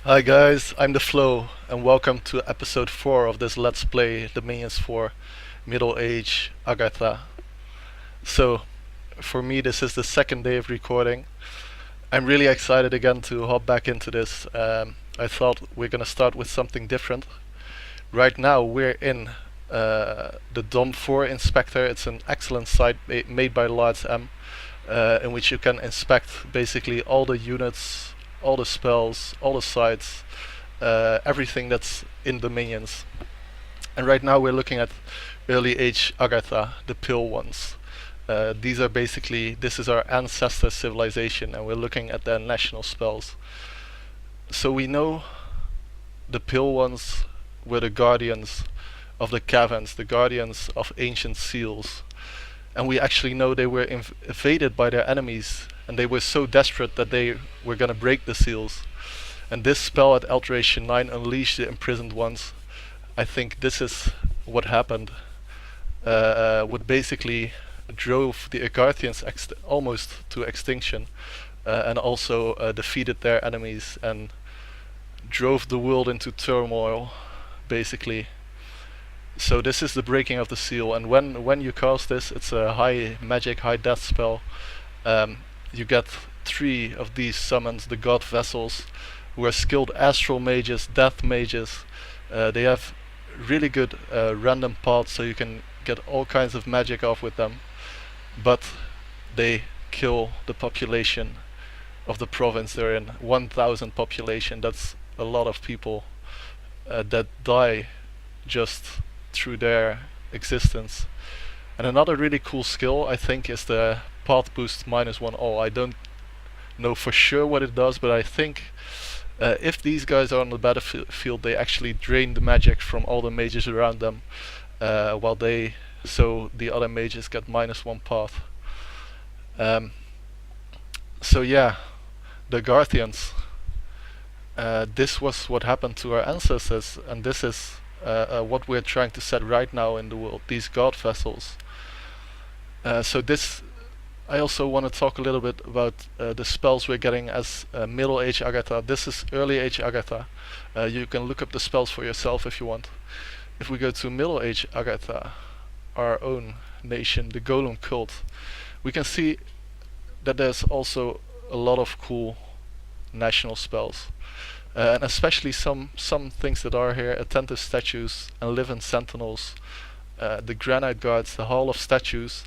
Hi guys, I'm the Flow, and welcome to episode 4 of this Let's Play the Minions for Middle Age Agartha. So, for me this is the second day of recording. I'm really excited again to hop back into this. I thought we're gonna start with something different. Right now we're in the Dom 4 Inspector. It's an excellent site made by Lars M, in which you can inspect basically all the units, all the spells, all the sites, everything that's in the minions. And right now we're looking at early age Agartha, the pill ones. These are basically, this is our ancestor civilization, and we're looking at their national spells. So we know the pill ones were the guardians of the caverns, the guardians of ancient seals. And we actually know they were invaded by their enemies, and they were so desperate that they were gonna break the seals. And this spell at Alteration 9 unleashed the imprisoned ones. I think this is what happened. What basically drove the Agarthians almost to extinction, and also defeated their enemies and drove the world into turmoil, basically. So this is the breaking of the seal, and when you cast this, it's a high magic, high death spell. You get 3 of these summons, the god vessels, who are skilled astral mages, death mages. They have really good random paths, so you can get all kinds of magic off with them, but they kill the population of the province they're in. 1,000 population, that's a lot of people that die just through their existence. And another really cool skill, I think, is the path boost -1 all. I don't know for sure what it does, but I think if these guys are on the battlefield, they actually drain the magic from all the mages around them, so the other mages get -1 path. So yeah, the Garthians. This was what happened to our ancestors, and this is what we're trying to set right now in the world, these god vessels. So this, I also want to talk a little bit about the spells we're getting as Middle Age Agartha. This is Early Age Agartha. You can look up the spells for yourself if you want. If we go to Middle Age Agartha, our own nation, the Golem cult, we can see that there's also a lot of cool national spells. And especially some things that are here: attentive statues and living sentinels, the granite guards, the hall of statues.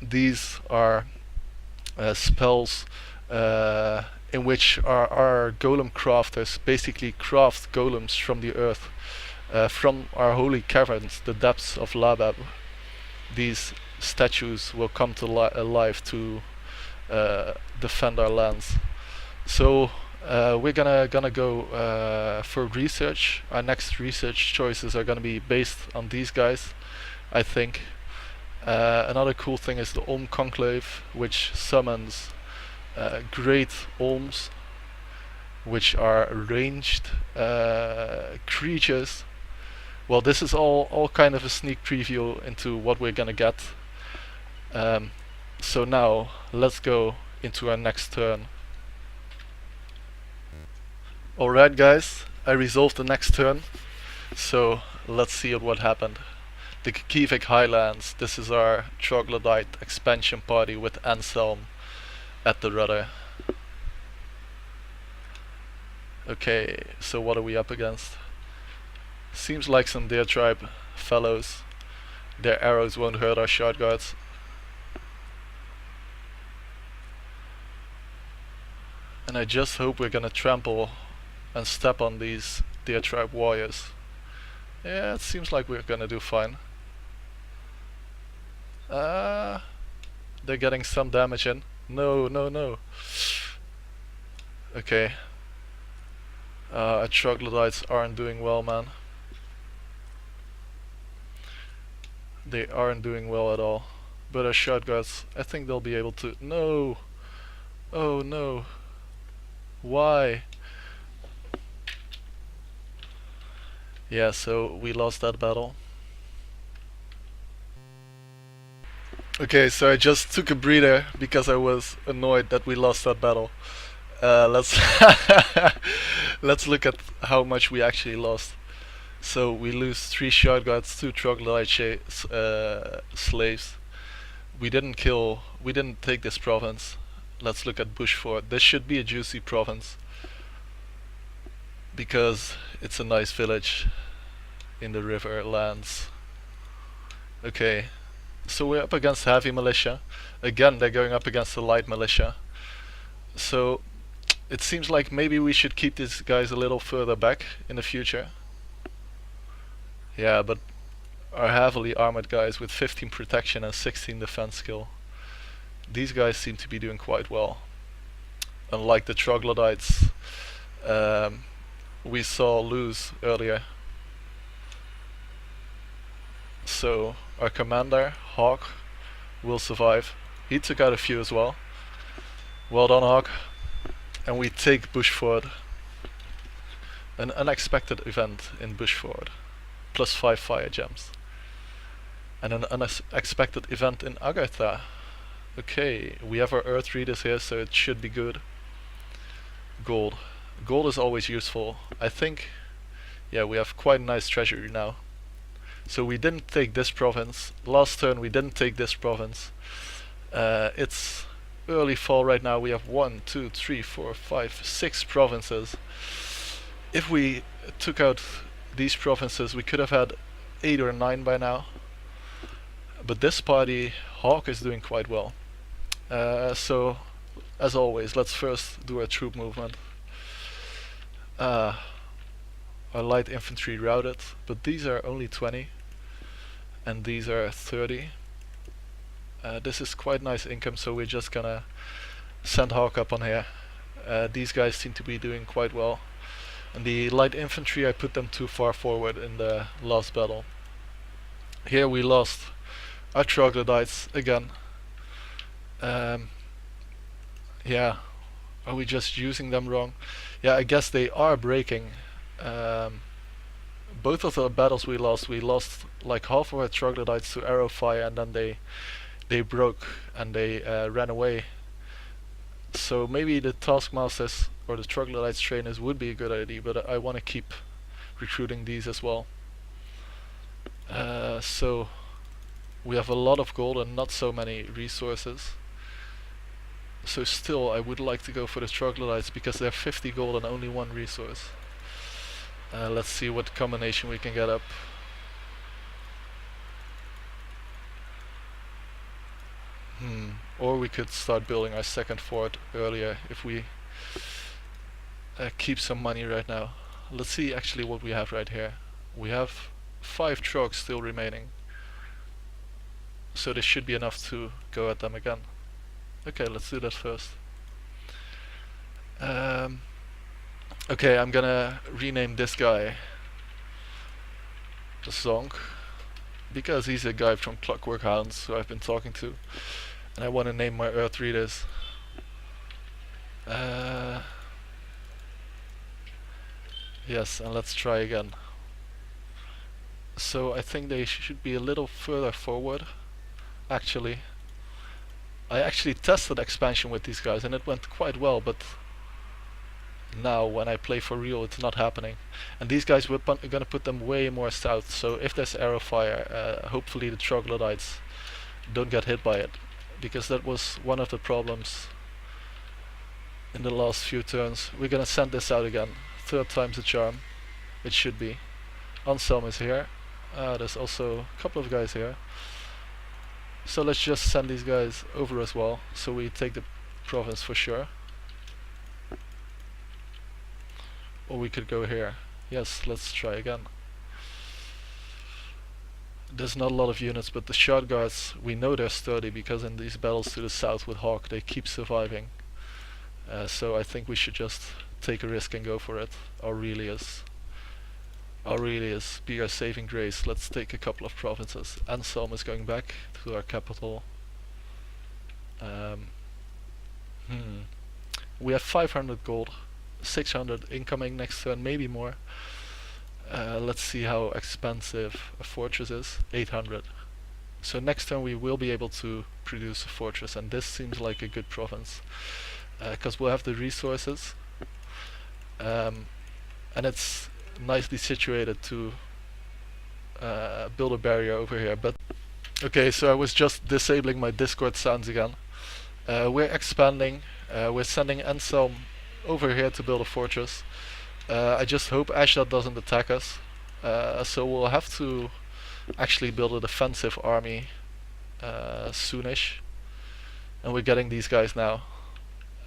These are spells in which our golem crafters basically craft golems from the earth, from our holy caverns, the depths of Labab. These statues will come to life to defend our lands. So we're gonna go for research. Our next research choices are gonna be based on these guys, I think. Another cool thing is the Olm Conclave, which summons great Olms, which are ranged creatures. Well, this is all kind of a sneak preview into what we're gonna get. So now let's go into our next turn. Alright guys, I resolved the next turn, so let's see what happened. The Kivik Highlands, this is our troglodyte expansion party with Anselm at the rudder. Okay, so what are we up against? Seems like some Deer Tribe fellows. Their arrows won't hurt our shard guards. And I just hope we're gonna trample and step on these Deer Tribe warriors. Yeah, it seems like we're gonna do fine. They're getting some damage in. No. Okay. Our troglodytes aren't doing well, man. They aren't doing well at all. But our shard guards, I think they'll be able to. No! Oh no. Why? Yeah, so we lost that battle. Okay, so I just took a breather because I was annoyed that we lost that battle. Let's let's look at how much we actually lost. So we lose 3 shotguards, 2 troglodyte slaves. We didn't take this province. Let's look at Bushford. This should be a juicy province because it's a nice village in the river lands. Okay, so we're up against heavy militia. Again, they're going up against the light militia. So it seems like maybe we should keep these guys a little further back in the future. Yeah, but our heavily armored guys with 15 protection and 16 defense skill, these guys seem to be doing quite well. Unlike the troglodytes we saw lose earlier. So our commander, Hawk, will survive. He took out a few as well. Well done, Hawk. And we take Bushford. An unexpected event in Bushford. +5 fire gems. And an unexpected event in Agartha. Okay, we have our Earth Readers here, so it should be good. Gold. Gold is always useful. I think, yeah, we have quite a nice treasury now. So we didn't take this province. Last turn we didn't take this province. It's early fall right now. We have 1, 2, 3, 4, 5, 6 provinces. If we took out these provinces, we could have had 8 or 9 by now. But this party, Hawk, is doing quite well. So, as always, let's first do our troop movement. Our light infantry routed, but these are only 20, and these are 30. This is quite nice income, so we're just gonna send Hawk up on here. These guys seem to be doing quite well. And the light infantry, I put them too far forward in the last battle. Here we lost our troglodytes again. Yeah, are we just using them wrong? Yeah, I guess they are breaking. Both of the battles we lost like half of our troglodytes to arrow fire, and then they broke and they ran away. So maybe the taskmasters or the troglodytes trainers would be a good idea, but I want to keep recruiting these as well. So we have a lot of gold and not so many resources. So still I would like to go for the troglodytes because they're 50 gold and only 1 resource. Let's see what combination we can get up. Or we could start building our second fort earlier if we keep some money right now. Let's see actually what we have right here. We have 5 trogs still remaining. So this should be enough to go at them again. Okay, let's do that first. Okay, I'm gonna rename this guy Zonk, because he's a guy from Clockwork Hounds who I've been talking to, and I want to name my Earth Readers. Yes, and let's try again. So I think they should be a little further forward. Actually, I actually tested expansion with these guys and it went quite well, but now when I play for real it's not happening. And these guys we're gonna put them way more south, so if there's arrow fire, hopefully the troglodytes don't get hit by it, because that was one of the problems in the last few turns. We're gonna send this out again. 3rd time's the charm. It should be. Anselm is here. There's also a couple of guys here. So let's just send these guys over as well, so we take the province for sure. Or we could go here. Yes, let's try again. There's not a lot of units, but the shot guards, we know they're sturdy because in these battles to the south with Hawk they keep surviving. So I think we should just take a risk and go for it. Aurelius be our saving grace. Let's take a couple of provinces. Anselm is going back to our capital. We have 500 gold, 600 incoming next turn, maybe more. Let's see how expensive a fortress is. 800. So next turn we will be able to produce a fortress, and this seems like a good province. because we'll have the resources, and it's nicely situated to build a barrier over here. But okay, so I was just disabling my Discord sounds again. We're expanding. We're sending Anselm over here to build a fortress. I just hope Ashdod doesn't attack us. So we'll have to actually build a defensive army soonish. And we're getting these guys now.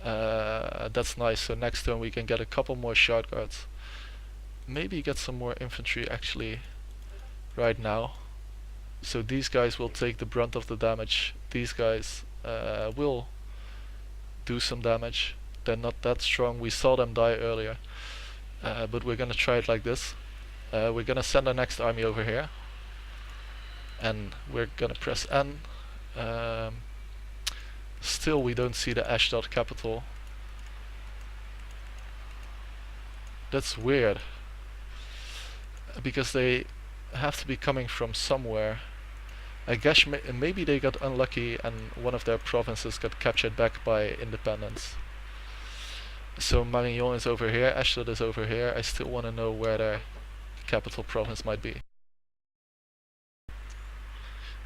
That's nice. So next turn we can get a couple more shard guards. Maybe get some more infantry actually right now. So these guys will take the brunt of the damage. These guys will do some damage. They're not that strong. We saw them die earlier. But we're gonna try it like this. We're gonna send our next army over here. And we're gonna press N. Still we don't see the Ashdod capital. That's weird. Because they have to be coming from somewhere. I guess maybe they got unlucky and one of their provinces got captured back by independence. So Marignan is over here, Ashdod is over here. I still want to know where their capital province might be.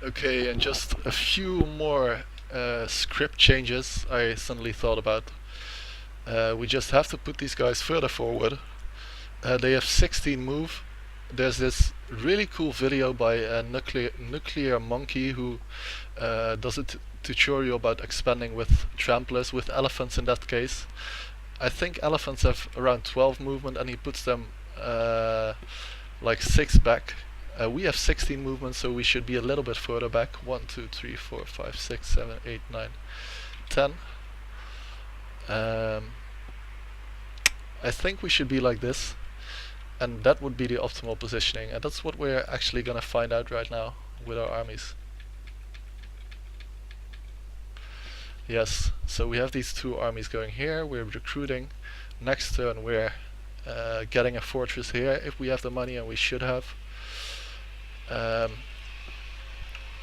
Okay, and just a few more script changes I suddenly thought about. We just have to put these guys further forward. They have 16 move. There's this really cool video by a nuclear monkey who does a tutorial about expanding with tramplers, with elephants in that case. I think elephants have around 12 movement and he puts them like 6 back. We have 16 movement, so we should be a little bit further back. 1, 2, 3, 4, 5, 6, 7, 8, 9, 10. I think we should be like this. And that would be the optimal positioning, and that's what we're actually gonna find out right now with our armies. Yes, so we have these two armies going here, we're recruiting. Next turn we're getting a fortress here if we have the money, and we should have.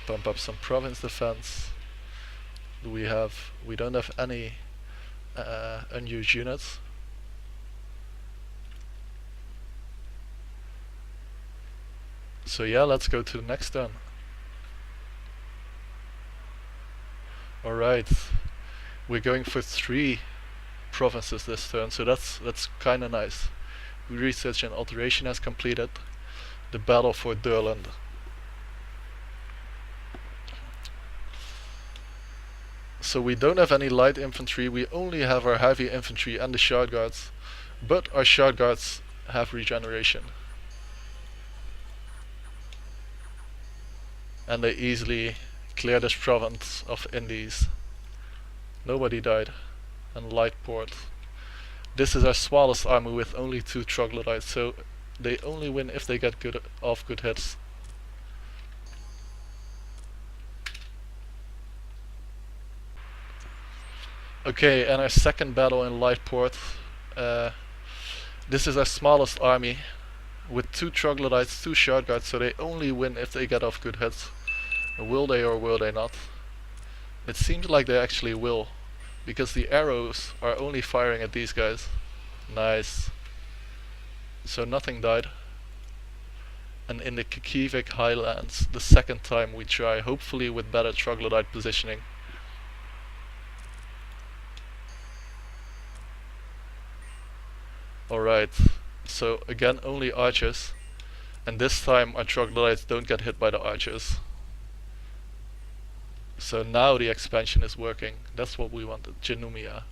Bump up some province defense. We don't have any unused units. So yeah, let's go to the next turn. Alright, we're going for 3 provinces this turn, so that's kinda nice. Research and alteration has completed. The battle for Durland. So we don't have any light infantry, we only have our heavy infantry and the shard guards, but our shard guards have regeneration. And they easily clear this province of Indies. Nobody died. And Lightport. This is our smallest army with only 2 troglodytes, so they only win if they get good hits. Okay, and our second battle in Lightport. This is our smallest army with 2 troglodytes, 2 shard guards, so they only win if they get off good hits. Will they or will they not? It seems like they actually will, because the arrows are only firing at these guys. Nice. So nothing died. And in the Kikivik Highlands, the second time we try, hopefully with better troglodyte positioning. Alright, so again only archers, and this time our troglodytes don't get hit by the archers. So now the expansion is working. That's what we wanted. Genumia.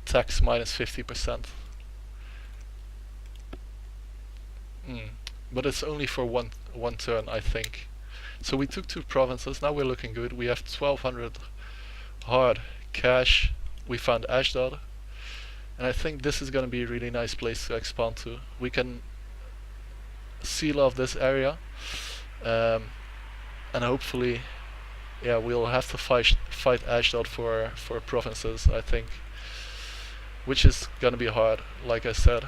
Tax minus 50%. But it's only for one turn, I think. So we took 2 provinces. Now we're looking good. We have 1200 hard cash. We found Ashdod. And I think this is going to be a really nice place to expand to. We can seal off this area. And hopefully, yeah, we'll have to fight Ashdod for provinces, I think, which is gonna be hard, like I said.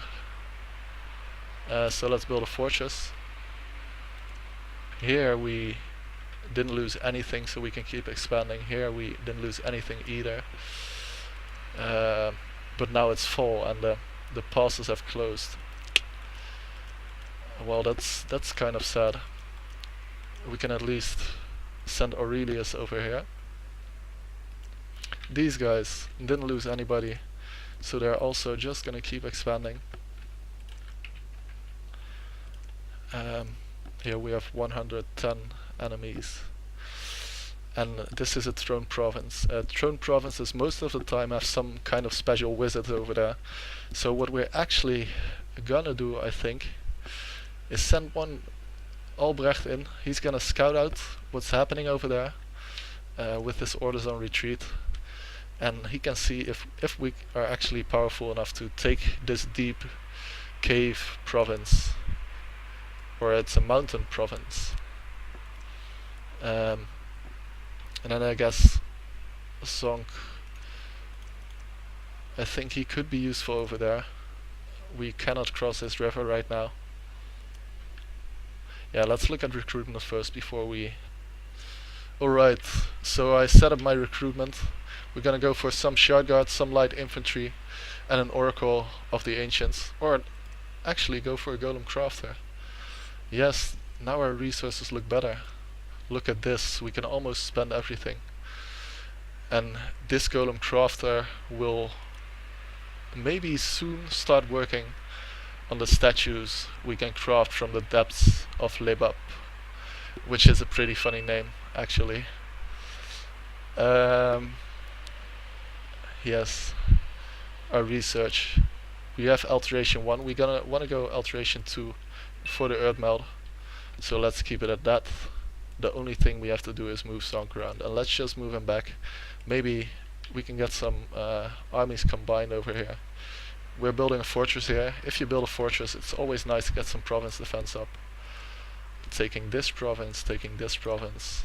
So let's build a fortress. Here we didn't lose anything, so we can keep expanding. Here we didn't lose anything either. But now it's full and the passes have closed. Well, that's kind of sad. We can at least send Aurelius over here. These guys didn't lose anybody, so they're also just gonna keep expanding. Here we have 110 enemies. And this is a throne province. Throne provinces most of the time have some kind of special wizards over there. So what we're actually gonna do, I think, is send one Albrecht in. He's gonna scout out what's happening over there with his orders on retreat. And he can see if we are actually powerful enough to take this deep cave province. Or it's a mountain province. And then I guess Zonk, I think he could be useful over there. We cannot cross this river right now. Yeah, let's look at recruitment first before we... Alright, so I set up my recruitment. We're gonna go for some shard guards, some light infantry, and an oracle of the ancients. Or actually go for a golem crafter. Yes, now our resources look better. Look at this, we can almost spend everything. And this golem crafter will maybe soon start working on the statues we can craft from the depths of Lebab, which is a pretty funny name actually. Yes, our research. We have alteration 1, we're gonna wanna go alteration 2 for the earth meld. So let's keep it at that. The only thing we have to do is move Zonk around, and let's just move him back. Maybe we can get some armies combined over here. We're building a fortress here. If you build a fortress, it's always nice to get some province defense up. Taking this province, taking this province.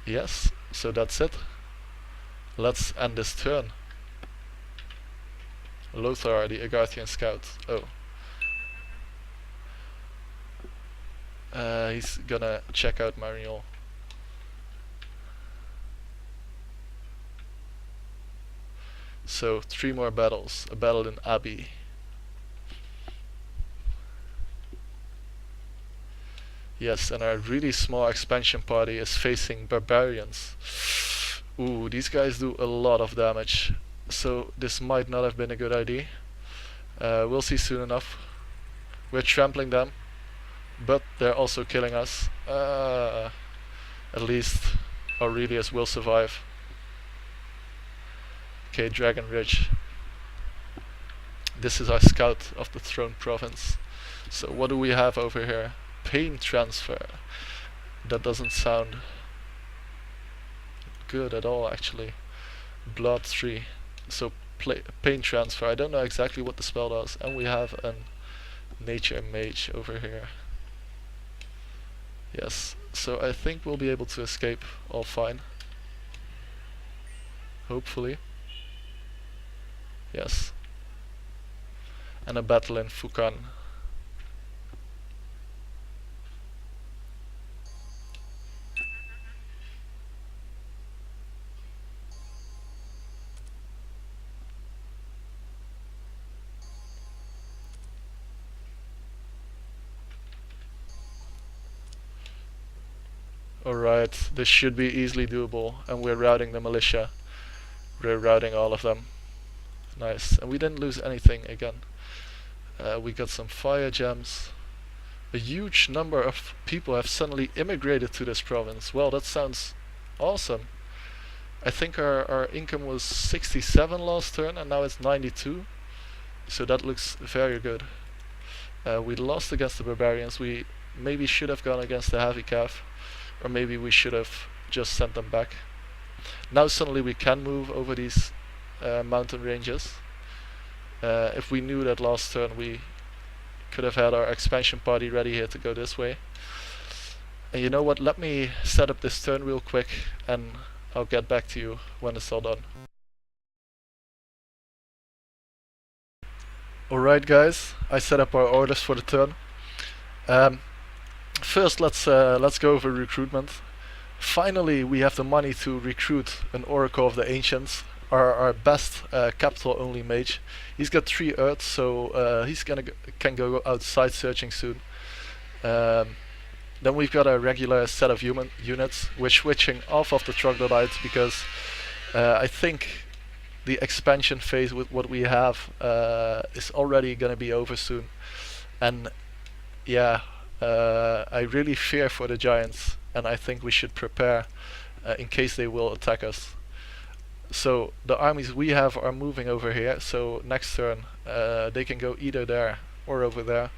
Yes, so that's it. Let's end this turn. Lothar, the Agarthian scout. Oh. He's gonna check out Mariol. So 3 more battles. A battle in Abbey. Yes, and our really small expansion party is facing barbarians. Ooh, these guys do a lot of damage. So this might not have been a good idea. We'll see soon enough. We're trampling them, but they're also killing us. At least Aurelius will survive. Okay, Dragon Ridge. This is our scout of the throne province. So what do we have over here? Pain transfer. That doesn't sound good at all actually. Blood 3. So pain transfer. I don't know exactly what the spell does. And we have a nature mage over here. Yes, so I think we'll be able to escape all fine. Hopefully. Yes. And a battle in Fukan. Alright, this should be easily doable, and we're routing the militia. We're routing all of them. Nice, and we didn't lose anything again. We got some fire gems. A huge number of people have suddenly immigrated to this province. Well, that sounds awesome. I think our income was 67 last turn, and now it's 92. So that looks very good. We lost against the barbarians. We maybe should have gone against the heavy cav. Or maybe we should have just sent them back. Now suddenly we can move over these mountain ranges. If we knew that last turn, we could have had our expansion party ready here to go this way. And you know what, let me set up this turn real quick and I'll get back to you when it's all done. Alright guys, I set up our orders for the turn. First let's go over recruitment. Finally, we have the money to recruit an Oracle of the Ancients, our best capital-only mage. He's got 3 Earths, so he's can go outside searching soon. Then we've got a regular set of human units. We're switching off of the troglodytes because I think the expansion phase with what we have is already going to be over soon. And yeah, I really fear for the giants, and I think we should prepare in case they will attack us. So the armies we have are moving over here, so next turn they can go either there or over there.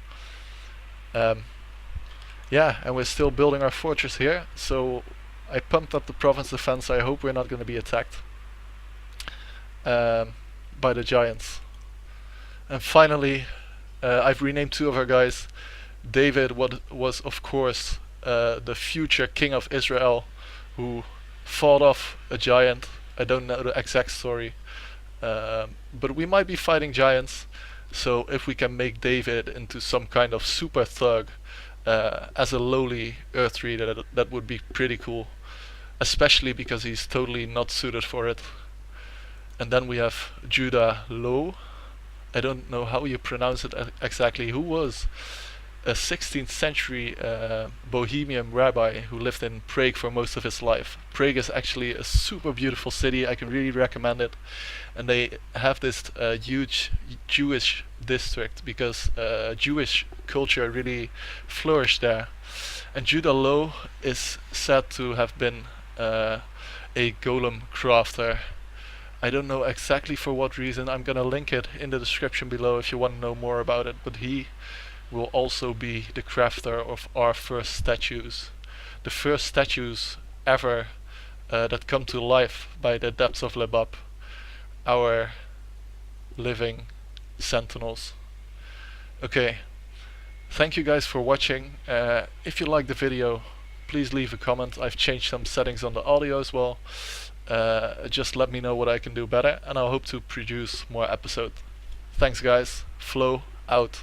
Yeah, and we're still building our fortress here, so I pumped up the province defense. I hope we're not going to be attacked by the giants. And finally, I've renamed 2 of our guys. David was of course the future king of Israel, who fought off a giant. I don't know the exact story, but we might be fighting giants, so if we can make David into some kind of super thug as a lowly Earth Reader, that would be pretty cool, especially because he's totally not suited for it. And then we have Judah Low. I don't know how you pronounce it exactly, who was a 16th century Bohemian rabbi who lived in Prague for most of his life. Prague is actually a super beautiful city. I can really recommend it. And they have this huge Jewish district because Jewish culture really flourished there. And Judah Low is said to have been a golem crafter. I don't know exactly for what reason. I'm gonna link it in the description below if you want to know more about it, but he will also be the crafter of our first statues. The first statues ever that come to life by the depths of Lebab, our living sentinels. Okay, thank you guys for watching. If you liked the video, please leave a comment. I've changed some settings on the audio as well. Just let me know what I can do better, and I'll hope to produce more episodes. Thanks guys, Flow out.